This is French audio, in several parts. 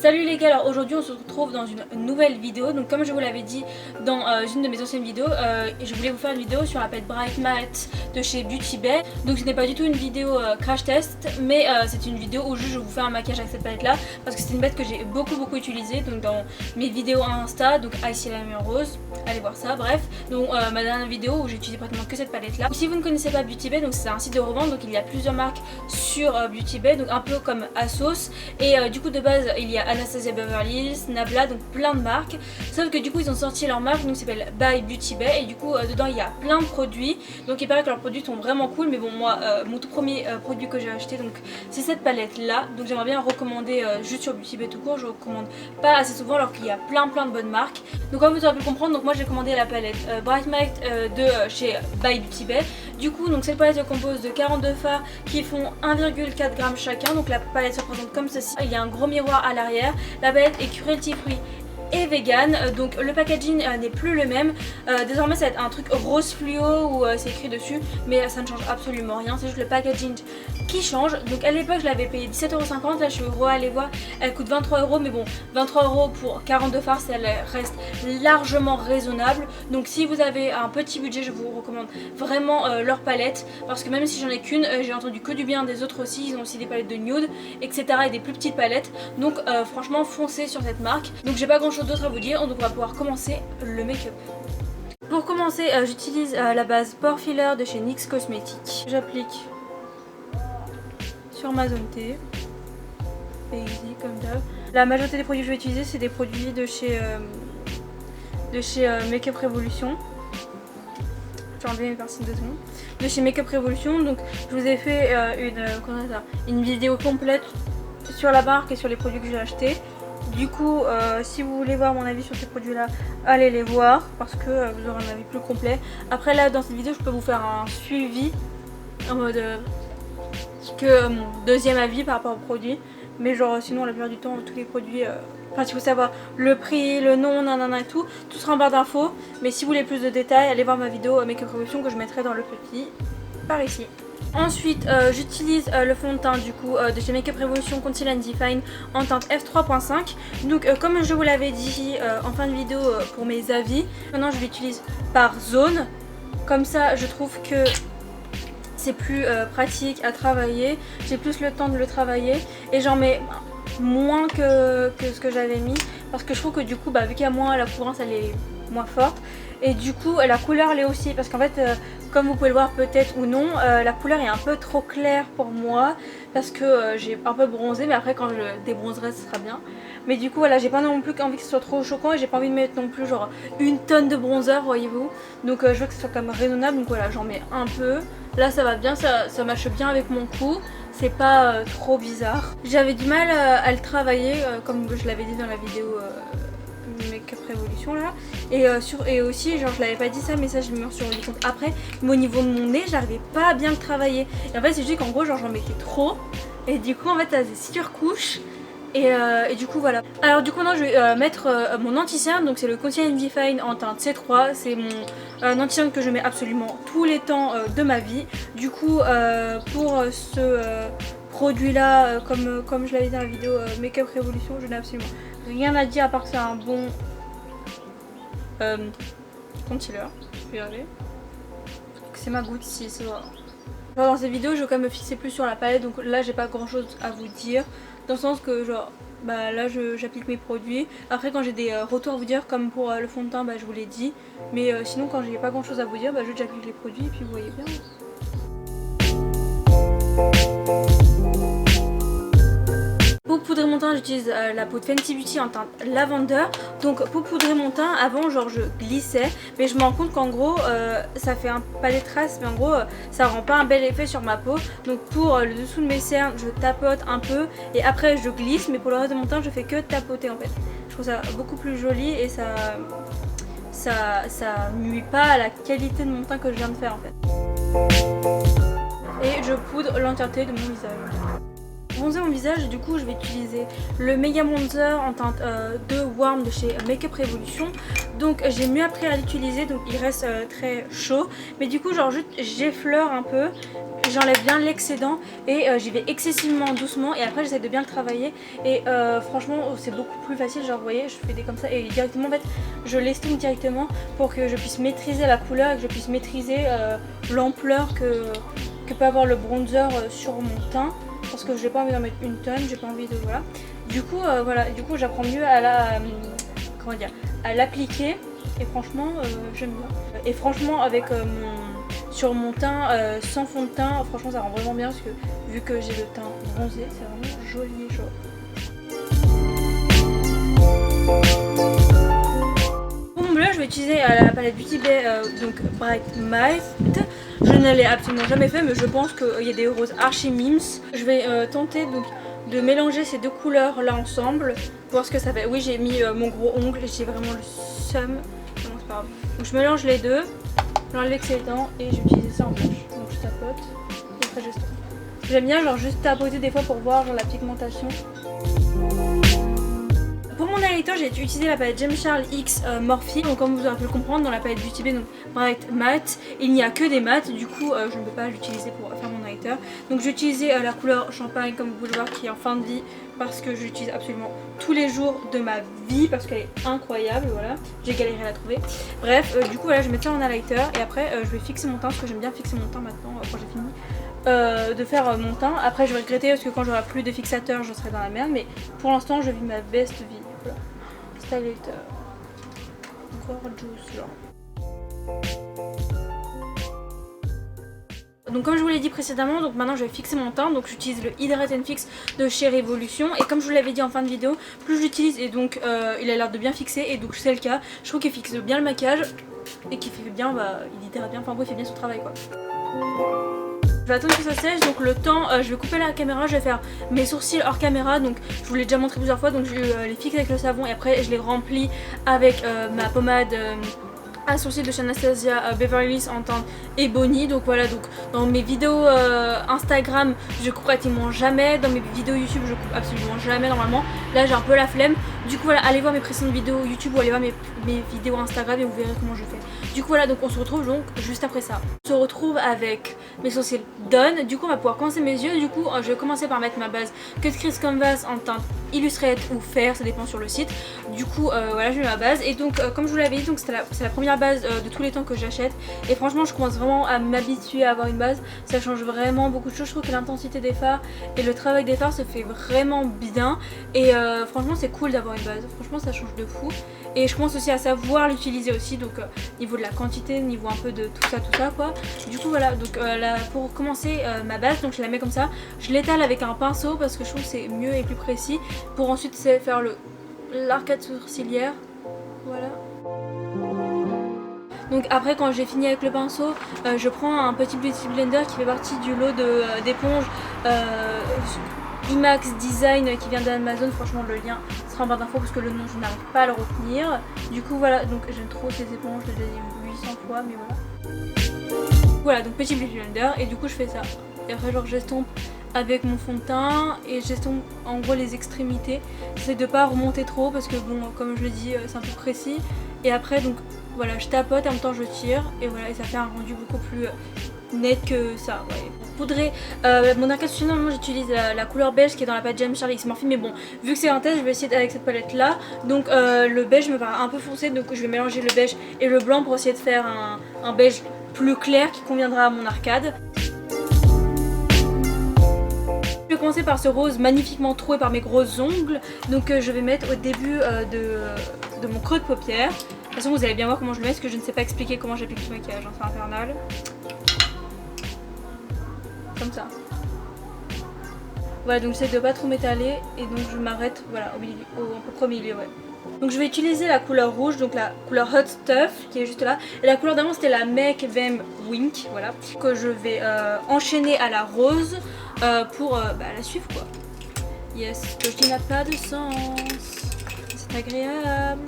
Salut les gars, alors aujourd'hui on se retrouve dans une nouvelle vidéo. Donc comme je vous l'avais dit dans une de mes anciennes vidéos, je voulais vous faire une vidéo sur la palette Bright Matte de chez Beauty Bay. Donc ce n'est pas du tout une vidéo crash test, mais c'est une vidéo où je vous fais un maquillage avec cette palette là, parce que c'est une palette que j'ai beaucoup utilisée donc dans mes vidéos Insta, donc Icy Lime Rose, allez voir ça, bref. Donc ma dernière vidéo où j'ai utilisé pratiquement que cette palette là. Si vous ne connaissez pas Beauty Bay, donc c'est un site de revente, donc il y a plusieurs marques sur Beauty Bay, donc un peu comme Asos, et du coup de base il y a Anastasia Beverly Hills, Nabla, donc plein de marques. Sauf que du coup ils ont sorti leur marque, donc s'appelle By Beauty Bay, et du coup dedans il y a plein de produits. Donc il paraît que leurs produits sont vraiment cool, mais bon moi mon tout premier produit que j'ai acheté donc c'est cette palette là. Donc j'aimerais bien recommander juste sur Beauty Bay tout court, je recommande pas assez souvent alors qu'il y a plein de bonnes marques. Donc comme vous aurez pu le comprendre, donc moi j'ai commandé la palette Bright Matte de chez By Beauty Bay. Du coup donc cette palette se compose de 42 fards qui font 1,4 g chacun. Donc la palette se présente comme ceci. Il y a un gros miroir à l'arrière. La palette est cruelty free et vegan, donc le packaging n'est plus le même. Désormais ça va être un truc rose fluo où c'est écrit dessus, mais ça ne change absolument rien, c'est juste le packaging qui change. Donc à l'époque je l'avais payé 17,50€, là je suis allée voir, elle coûte 23€, mais bon 23€ pour 42 fards ça reste largement raisonnable. Donc si vous avez un petit budget, je vous recommande vraiment leur palette, parce que même si j'en ai qu'une, j'ai entendu que du bien des autres aussi. Ils ont aussi des palettes de nude etc et des plus petites palettes, donc franchement foncez sur cette marque. Donc j'ai pas grand chose d'autre à vous dire, donc on va pouvoir commencer le make-up. Pour commencer j'utilise la base Pore Filler de chez NYX Cosmetics. J'applique sur ma zone T, easy comme d'hab. La majorité des produits que je vais utiliser c'est des produits de chez Makeup Revolution. J'ai enlevé mes piercings 2 secondes. De chez Makeup Revolution. Donc je vous ai fait une vidéo complète sur la marque et sur les produits que j'ai achetés. Du coup si vous voulez voir mon avis sur ces produits là, allez les voir parce que vous aurez un avis plus complet. Après là dans cette vidéo je peux vous faire un suivi en mode que mon deuxième avis par rapport aux produits. Mais genre sinon la plupart du temps tous les produits, enfin si vous savez savoir le prix, le nom, nanana et tout sera en barre d'infos. Mais si vous voulez plus de détails, allez voir ma vidéo Makeup Revolution que je mettrai dans le petit par ici. Ensuite j'utilise le fond de teint du coup de chez Makeup Revolution Conceal and Define en teinte F3.5. Donc comme je vous l'avais dit en fin de vidéo pour mes avis, maintenant je l'utilise par zone. Comme ça je trouve que c'est plus pratique à travailler, j'ai plus le temps de le travailler et j'en mets moins que ce que j'avais mis, parce que je trouve que du coup vu qu'il y a moins, la couvrance elle est moins forte et du coup la couleur l'est aussi, parce qu'en fait comme vous pouvez le voir peut-être ou non, la couleur est un peu trop claire pour moi parce que j'ai un peu bronzé, mais après quand je le débronzerai ce sera bien. Mais du coup voilà, j'ai pas non plus envie que ce soit trop choquant et j'ai pas envie de mettre non plus genre une tonne de bronzer, voyez-vous. Donc je veux que ce soit quand même raisonnable, donc voilà j'en mets un peu. Là ça va bien, ça matche bien avec mon cou, c'est pas trop bizarre. J'avais du mal à le travailler comme je l'avais dit dans la vidéo Makeup Revolution là, et aussi genre je l'avais pas dit ça, mais ça je me suis rendu compte après, mais au niveau de mon nez j'arrivais pas à bien le travailler. Et en fait c'est juste qu'en gros genre j'en mettais trop et du coup en fait ça faisait surcouche. Et du coup voilà. Alors du coup maintenant je vais mettre mon anti-cerne, donc c'est le Conceal and Define en teinte C3. C'est mon anti-cerne que je mets absolument tous les temps de ma vie. Du coup pour ce produit là, comme je l'avais dit dans la vidéo Makeup Revolution, je n'ai absolument rien à dire à part que c'est un bon concealer. Je vais y arriver. C'est ma goutte 6, voilà. Dans cette vidéo je vais quand même me fixer plus sur la palette, donc là j'ai pas grand chose à vous dire, dans le sens que genre là j'applique mes produits. Après quand j'ai des retours à vous dire, comme pour le fond de teint je vous l'ai dit, mais sinon quand j'ai pas grand chose à vous dire, juste j'applique les produits et puis vous voyez bien. Pour poudrer mon teint j'utilise la peau de Fenty Beauty en teinte Lavender. Donc pour poudrer mon teint avant genre je glissais, mais je me rends compte qu'en gros ça fait pas des traces, mais en gros ça rend pas un bel effet sur ma peau. Donc pour le dessous de mes cernes je tapote un peu et après je glisse, mais pour le reste de mon teint je fais que tapoter en fait. Je trouve ça beaucoup plus joli et ça nuit pas à la qualité de mon teint que je viens de faire en fait. Et je poudre l'entièreté de mon visage. Bronzer mon visage, du coup je vais utiliser le Mega Bronzer en teinte 2 Warm de chez Makeup Revolution. Donc j'ai mieux appris à l'utiliser, donc il reste très chaud, mais du coup genre juste j'effleure un peu j'enlève bien l'excédent et j'y vais excessivement doucement et après j'essaie de bien le travailler et franchement c'est beaucoup plus facile. Genre vous voyez, je fais des comme ça et directement en fait je l'estompe directement pour que je puisse maîtriser la couleur et que je puisse maîtriser l'ampleur que peut avoir le bronzer sur mon teint, parce que j'ai pas envie d'en mettre une tonne, j'ai pas envie de voilà. Du coup voilà, du coup j'apprends mieux à la comment dire, à l'appliquer et franchement j'aime bien. Et franchement avec sur mon teint sans fond de teint, franchement ça rend vraiment bien parce que vu que j'ai le teint bronzé, c'est vraiment joli et chaud. Pour mon bleu, je vais utiliser la palette Beauty Bay donc Bright Matte. Je ne l'ai absolument jamais fait, mais je pense qu'il y a des roses archi mimes. Je vais tenter donc de mélanger ces deux couleurs là ensemble, voir ce que ça fait. Oui, j'ai mis mon gros ongle et j'ai vraiment le seum. Non, c'est pas grave. Donc je mélange les deux, j'enlève l'excédent et j'utilise ça en blush. Donc je tapote et après j'estompe. J'aime bien genre juste tapoter des fois pour voir genre la pigmentation. Pour mon highlighter, j'ai utilisé la palette James Charles X Morphe. Donc comme vous aurez pu le comprendre, dans la palette Beauty Bay, donc Bright Matte, il n'y a que des mattes. Du coup, je ne peux pas l'utiliser pour faire mon highlighter. Donc j'ai utilisé la couleur champagne, comme vous pouvez le voir, qui est en fin de vie, parce que je l'utilise absolument tous les jours de ma vie, parce qu'elle est incroyable. Voilà, j'ai galéré à la trouver. Bref, du coup voilà, je vais mettre ça en highlighter et après je vais fixer mon teint, parce que j'aime bien fixer mon teint maintenant quand j'ai fini. De faire mon teint. Après je vais regretter parce que quand j'aurai plus de fixateur je serai dans la merde, mais pour l'instant je vis ma best vie. Voilà. Stylator. Gorgeous genre. Donc comme je vous l'ai dit précédemment, donc maintenant je vais fixer mon teint. Donc j'utilise le Hydrate and Fix de chez Révolution. Et comme je vous l'avais dit en fin de vidéo, plus je l'utilise et donc il a l'air de bien fixer. Et donc c'est le cas. Je trouve qu'il fixe bien le maquillage et qu'il fait bien, il hydrate bien, enfin bon il fait bien son travail quoi. Je vais attendre que ça sèche, donc le temps, je vais couper la caméra, je vais faire mes sourcils hors caméra, donc je vous l'ai déjà montré plusieurs fois, donc je les fixe avec le savon et après je les remplis avec ma pommade à sourcils de chez Anastasia Beverly Hills en teinte Ebony. Donc voilà, donc dans mes vidéos Instagram je coupe pratiquement jamais, dans mes vidéos YouTube je coupe absolument jamais normalement. Là j'ai un peu la flemme, du coup voilà, allez voir mes précédentes vidéos YouTube ou allez voir mes vidéos Instagram et vous verrez comment je fais. Du coup voilà, donc on se retrouve donc juste après ça. On se retrouve avec mes sourcils done, du coup on va pouvoir commencer mes yeux. Du coup je vais commencer par mettre ma base Cut Crease Canvas en teinte Illustrate ou Fair, ça dépend sur le site. Du coup voilà, je mets ma base et donc comme je vous l'avais dit, donc c'est la première base de tous les temps que j'achète et franchement je commence vraiment à m'habituer à avoir une base. Ça change vraiment beaucoup de choses, je trouve que l'intensité des fards et le travail des fards se fait vraiment bien et franchement c'est cool d'avoir une base, franchement ça change de fou. Et je commence aussi à savoir l'utiliser aussi, donc niveau de la quantité, niveau un peu de tout ça quoi. Du coup voilà, donc là, pour commencer ma base, donc je la mets comme ça, je l'étale avec un pinceau parce que je trouve que c'est mieux et plus précis pour ensuite faire l'arcade sourcilière, voilà. Donc après quand j'ai fini avec le pinceau, je prends un petit beauty blender qui fait partie du lot d'éponges IMAX Design qui vient d'Amazon. Franchement le lien sera en barre d'infos parce que le nom je n'arrive pas à le retenir. Du coup voilà, donc j'aime trop ces éponges, je les ai dit 800 fois mais voilà. Voilà, donc petit beauty blender et du coup je fais ça. Et après genre j'estompe avec mon fond de teint et j'estompe en gros les extrémités. J'essaie de pas remonter trop parce que bon comme je l'ai dit c'est un peu précis. Et après donc voilà, je tapote, en même temps je tire et voilà, et ça fait un rendu beaucoup plus net que ça. Ouais. Pour poudrer mon arcade sourcilier, normalement j'utilise la couleur beige qui est dans la palette James Charles X Morphe, mais bon, vu que c'est un test, je vais essayer avec cette palette là. Donc le beige me paraît un peu foncé, donc je vais mélanger le beige et le blanc pour essayer de faire un beige plus clair qui conviendra à mon arcade. Je vais commencer par ce rose magnifiquement troué par mes gros ongles, donc je vais mettre au début de mon creux de paupière. De toute façon vous allez bien voir comment je le mets parce que je ne sais pas expliquer comment j'applique ce maquillage, hein, c'est infernal. Comme ça. Voilà, donc j'essaie de pas trop m'étaler et donc je m'arrête voilà, un peu près au milieu, ouais. Donc je vais utiliser la couleur rouge, donc la couleur Hot Stuff qui est juste là. Et la couleur d'avant c'était la Make Them Wink, voilà. Que je vais enchaîner à la rose pour la suivre quoi. Yes, que qui n'a pas de sens. C'est agréable.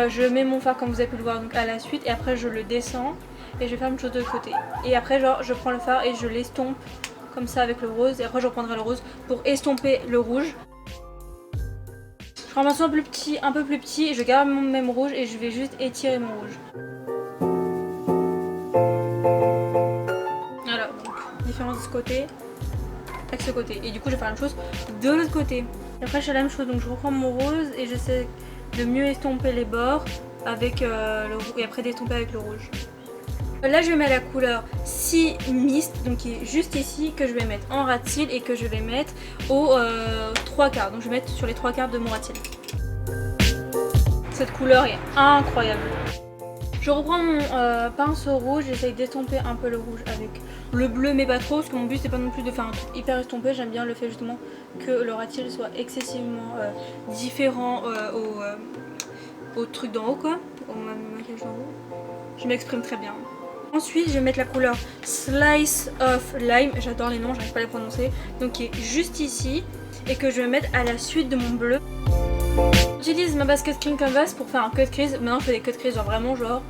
Je mets mon fard comme vous avez pu le voir donc à la suite et après je le descends et je vais faire une chose de côté. Et après genre je prends le fard et je l'estompe comme ça avec le rose et après je reprendrai le rose pour estomper le rouge. Je prends un pinceau un peu plus petit et je garde mon même rouge et je vais juste étirer mon rouge. côté avec ce côté. Et du coup je vais faire la même chose de l'autre côté. Et après je fais la même chose, donc je reprends mon rose et j'essaie de mieux estomper les bords avec le rouge et après d'estomper avec le rouge. Là je vais mettre la couleur Sea Mist, donc qui est juste ici, que je vais mettre en ras de cils et que je vais mettre aux 3 quarts. Donc je vais mettre sur les 3 quarts de mon ras de cils. Cette couleur est incroyable. Je reprends mon pinceau rouge, j'essaye d'estomper un peu le rouge avec le bleu mais pas trop parce que mon but c'est pas non plus de faire un truc hyper estompé. J'aime bien le fait justement que le ras de cils soit excessivement différent au truc d'en haut quoi, au maquillage d'en haut. Je m'exprime très bien. Ensuite je vais mettre la couleur Slice of Lime, j'adore les noms, j'arrive pas à les prononcer, donc qui est juste ici et que je vais mettre à la suite de mon bleu. J'utilise ma basket Clean Canvas pour faire un cut crease. Maintenant je fais des cut crease genre vraiment genre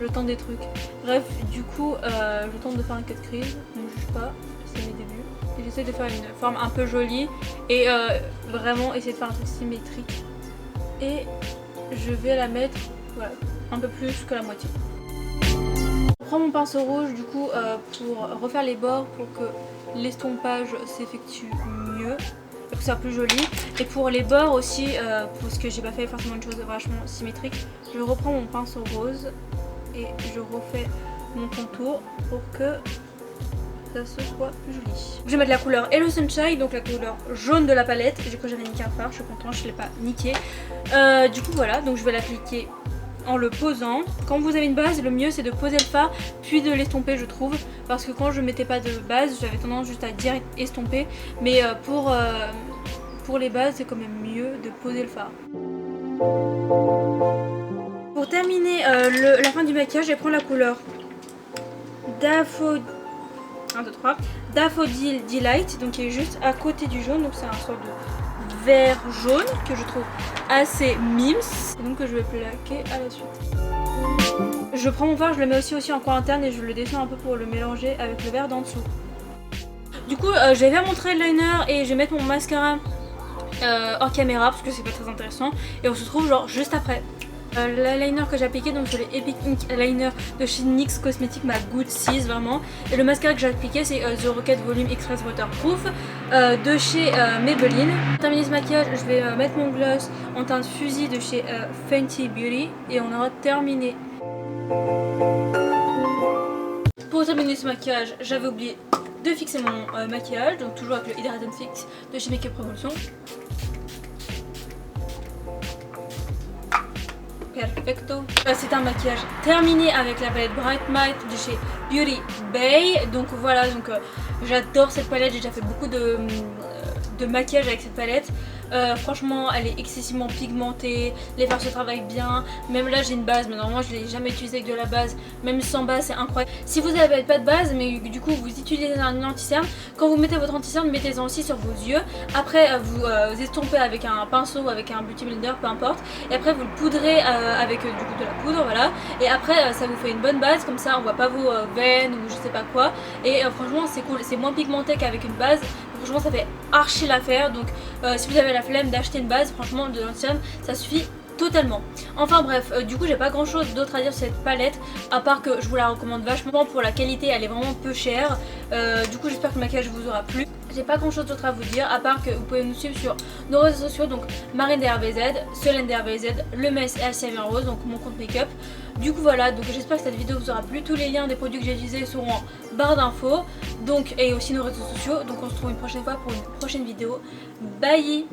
je tente des trucs. Bref du coup je tente de faire un cut crease, ne me juge pas, c'est mes débuts. Et j'essaie de faire une forme un peu jolie et vraiment essayer de faire un truc symétrique. Et je vais la mettre voilà, un peu plus que la moitié. Je prends mon pinceau rouge du coup pour refaire les bords pour que l'estompage s'effectue mieux. Pour que ça soit plus joli. Et pour les bords aussi, parce que j'ai pas fait forcément une chose vachement symétrique, je reprends mon pinceau rose et je refais mon contour pour que ça se soit plus joli. Je vais mettre la couleur Hello Sunshine, donc la couleur jaune de la palette. J'ai cru que j'avais niqué un fard, je suis contente, je l'ai pas niqué. Du coup voilà, donc je vais l'appliquer en le posant. Quand vous avez une base, le mieux c'est de poser le fard puis de l'estomper je trouve, parce que quand je mettais pas de base j'avais tendance juste à direct estomper, mais pour les bases c'est quand même mieux de poser le fard. Pour terminer la fin du maquillage, je vais prendre la couleur Daffodil Delight, donc qui est juste à côté du jaune, donc c'est un sort de vert jaune que je trouve assez mims et donc que je vais plaquer à la suite. Je prends mon fard, je le mets aussi en coin interne et je le descends un peu pour le mélanger avec le vert d'en dessous. Du coup je vais faire mon trail liner et je vais mettre mon mascara hors caméra parce que c'est pas très intéressant et on se retrouve genre juste après. L'eyeliner que j'ai appliqué donc sur les Epic Ink Liner de chez NYX Cosmetics, ma Good 6 vraiment. Et le mascara que j'ai appliqué c'est The Rocket Volume Express Waterproof de chez Maybelline. Pour terminer ce maquillage, je vais mettre mon gloss en teinte fusil de chez Fenty Beauty et on aura terminé. Pour terminer ce maquillage, j'avais oublié de fixer mon maquillage, donc toujours avec le Hydrating Fix de chez Makeup Revolution. Perfecto. C'est un maquillage terminé avec la palette Bright Might de chez Beauty Bay. Donc voilà, donc j'adore cette palette, j'ai déjà fait beaucoup de maquillage avec cette palette. Franchement elle est excessivement pigmentée, les fards se travaillent bien. Même là j'ai une base mais normalement je l'ai jamais utilisée avec de la base, même sans base c'est incroyable. Si vous n'avez pas de base mais du coup vous utilisez un anti-cerne, quand vous mettez votre anti-cerne mettez-en aussi sur vos yeux. Après vous estompez avec un pinceau ou avec un beauty blender, peu importe, et après vous le poudrez avec du coup de la poudre, voilà. Et après ça vous fait une bonne base, comme ça on voit pas vos veines ou je sais pas quoi. Et franchement c'est cool, c'est moins pigmenté qu'avec une base. Franchement ça fait archi l'affaire, donc si vous avez la flemme d'acheter une base, franchement de l'anti-cerne ça suffit totalement. Enfin bref, du coup j'ai pas grand chose d'autre à dire sur cette palette à part que je vous la recommande vachement pour la qualité, elle est vraiment peu chère. Du coup j'espère que le maquillage vous aura plu. J'ai pas grand chose d'autre à vous dire à part que vous pouvez nous suivre sur nos réseaux sociaux, donc Marine DRBZ, Solène DRBZ, Le Mess et Asia Rose, donc mon compte make-up. Du coup voilà, donc j'espère que cette vidéo vous aura plu. Tous les liens des produits que j'ai utilisés seront en barre d'infos, donc et aussi nos réseaux sociaux. Donc on se retrouve une prochaine fois pour une prochaine vidéo. Bye.